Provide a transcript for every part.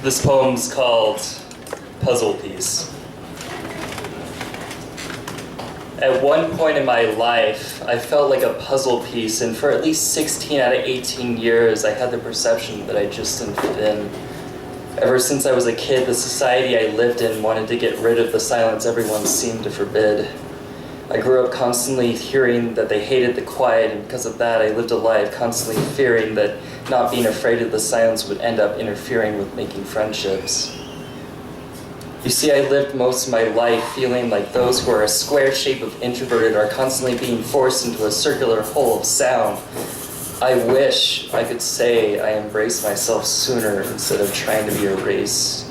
This poem's called Puzzle Piece. At one point in my life, I felt like a puzzle piece, and for at least 16 out of 18 years, I had the perception that I just didn't fit in. Ever since I was a kid, the society I lived in wanted to get rid of the silence everyone seemed to forbid. I grew up constantly hearing that they hated the quiet, and because of that, I lived a life constantly fearing that not being afraid of the silence would end up interfering with making friendships. You see, I lived most of my life feeling like those who are a square shape of introverted are constantly being forced into a circular hole of sound. I wish I could say I embraced myself sooner instead of trying to be erased.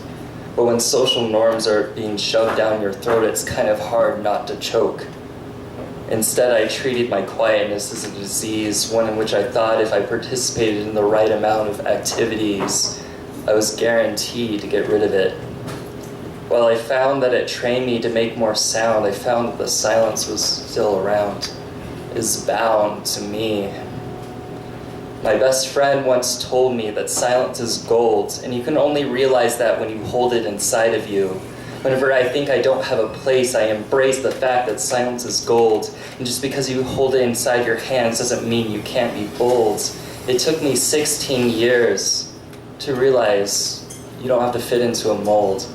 But when social norms are being shoved down your throat, it's kind of hard not to choke. Instead, I treated my quietness as a disease, one in which I thought if I participated in the right amount of activities, I was guaranteed to get rid of it. While I found that it trained me to make more sound, I found that the silence was still around, is bound to me. My best friend once told me that silence is gold, and you can only realize that when you hold it inside of you. Whenever I think I don't have a place, I embrace the fact that silence is gold, and just because you hold it inside your hands doesn't mean you can't be bold. It took me 16 years to realize you don't have to fit into a mold.